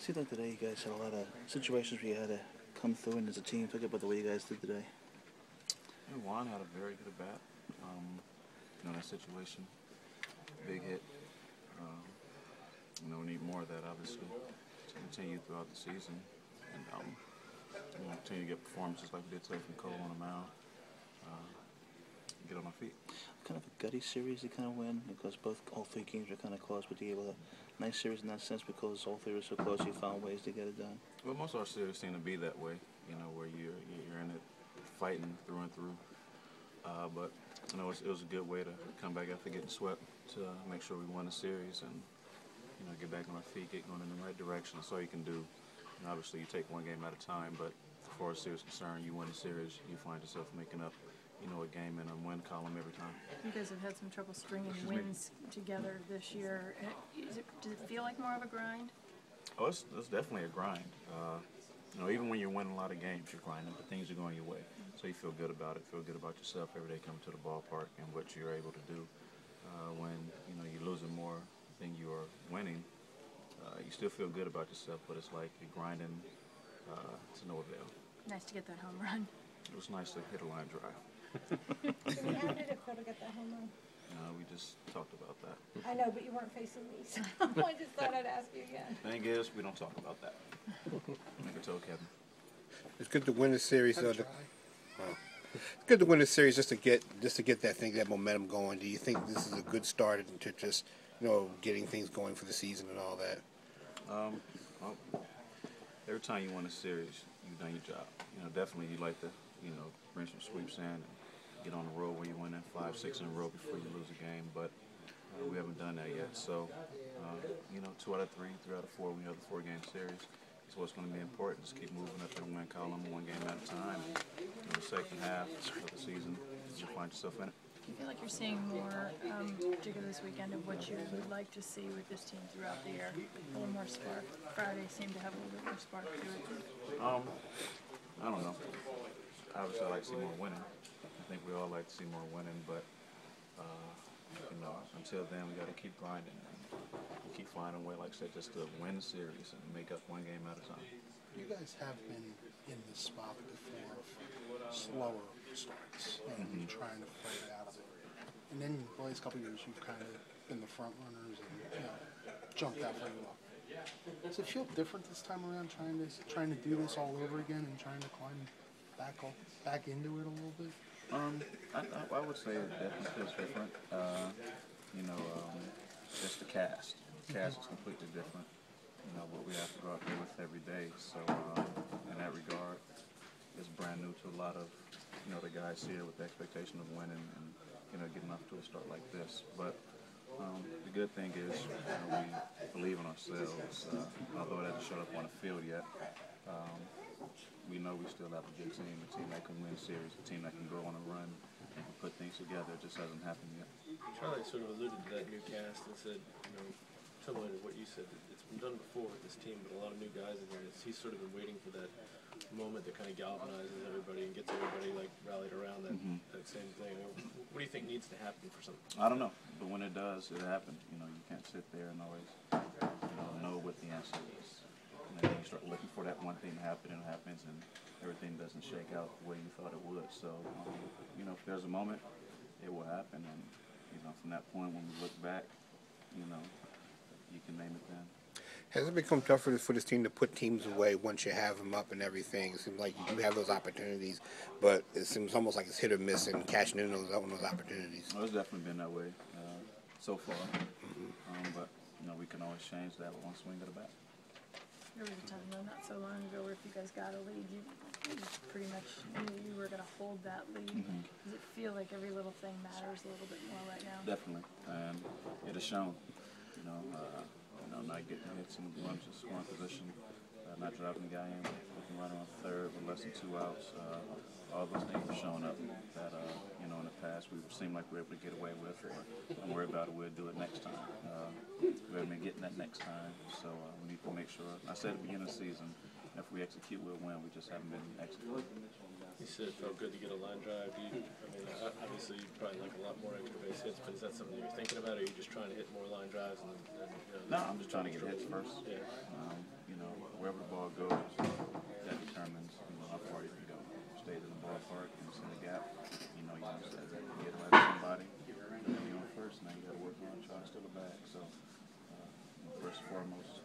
seemed like today you guys had a lot of situations where you had to come through and as a team. Talk about the way you guys did today. And Juan had a very good at bat. That situation, big hit. We need more of that, obviously, to continue throughout the season. And continue to get performances like we did today from Cole on the mound. Get on my feet. Kind of a gutty series to kind of win because all three games were kind of close, but you able to nice series in that sense because all three were so close. You found ways to get it done. Well, most of our series seem to be that way. Where you're in it, fighting through and through. But it was a good way to come back after getting swept to make sure we won the series and get back on our feet, get going in the right direction. That's all you can do. And obviously, you take one game at a time, but as far as series is concerned, you win the series, you find yourself making up a game in a win column every time. You guys have had some trouble stringing wins together this year. Does it feel like more of a grind? Oh, it's definitely a grind. Even when you're winning a lot of games, you're grinding, but things are going your way. So you feel good about it, feel good about yourself every day coming to the ballpark and what you're able to do. When you're losing more than you're winning, you still feel good about yourself, but it's like you're grinding to no avail. Nice to get that home run. It was nice to hit a line drive. How did it feel to get that home run? We just talked about that. I know, but you weren't facing me, so I just thought I'd ask you again. Thing is, we don't talk about that. Never told Kevin. It's good to win the series. It's good to win the series just to get that momentum going. Do you think this is a good start to just getting things going for the season and all that? Well, every time you win a series, you've done your job. Definitely you like to bring some sweeps in and get on the road where you win in 5, 6 in a row before you lose a game, but we haven't done that yet. So 2 out of 3, 3 out of 4, we have the 4-game series. It's what's going to be important. Just keep moving up in the win column, one game at a time. In the second half of the season, you'll find yourself in it. Do you feel like you're seeing more, particularly this weekend, of what you would like to see with this team throughout the year? A little more spark. Friday seemed to have a little bit more spark to it. I don't know. Obviously, I like to see more winning. I think we all like to see more winning, but until then, we got to keep grinding and keep finding a way, like I said, just to win the series and make up one game at a time. You guys have been in this spot before of slower starts and trying to fight out of it. And then the last couple of years, you've kind of been the front runners and jumped that way up. Does it feel different this time around, trying to do this all over again and trying to climb back into it a little bit? I would say it definitely feels different. Just the cast. The cast is completely different. What we have to go out there with every day. So in that regard, it's brand new to a lot of the guys here with the expectation of winning and getting off to a start like this. But the good thing is we believe in ourselves. Although it hasn't showed up on the field yet, we know we still have a good team, a team that can win series, a team that can go on a run and can put things together. It just hasn't happened yet. Charlie sort of alluded to that new cast and said, similar to what you said, it's been done before with this team, but a lot of new guys in here. He's sort of been waiting for that moment that kind of galvanizes everybody and gets everybody rallied around that same thing. What do you think needs to happen for something? I don't know, but when it does, it happens. You can't sit there and always know what the answer is. And then you start looking for that one thing to happen, and it happens, and everything doesn't shake out the way you thought it would. So, if there's a moment, it will happen, and from that point, when we look back, you can name it then. Has it become tougher for this team to put teams away once you have them up and everything? It seems like you do have those opportunities, but it seems almost like it's hit or miss and cashing in on those opportunities. Well, it's definitely been that way so far, but we can always change that with one swing of the bat. There was a time, though, not so long ago, where if you guys got a lead, you pretty much knew you were going to hold that lead. Does it feel like every little thing matters a little bit more right now? Definitely, and it has shown. Not getting hits in runs in scoring position, not driving the guy in, looking right on third with less than 2 outs. All those things have shown up that in the past we seemed like we were able to get away with, or don't worry about it, we'll do it next time. We haven't been getting that next time, so we need to make sure. I said at the beginning of the season, if we execute, we'll win. We just haven't been executing. You said it felt good to get a line drive. Obviously, you probably like a lot more extra base hits, but is that something you're thinking about, or are you just trying to hit more line drives? No, I'm just trying to get hits first. Yeah. know, wherever the ball goes, that determines, you know, how far you can go. Stays in the ballpark, and it's in the gap, you know, you have to get right at somebody, and then you're on first, now you got to work on trying to steal the bag. So, first and foremost,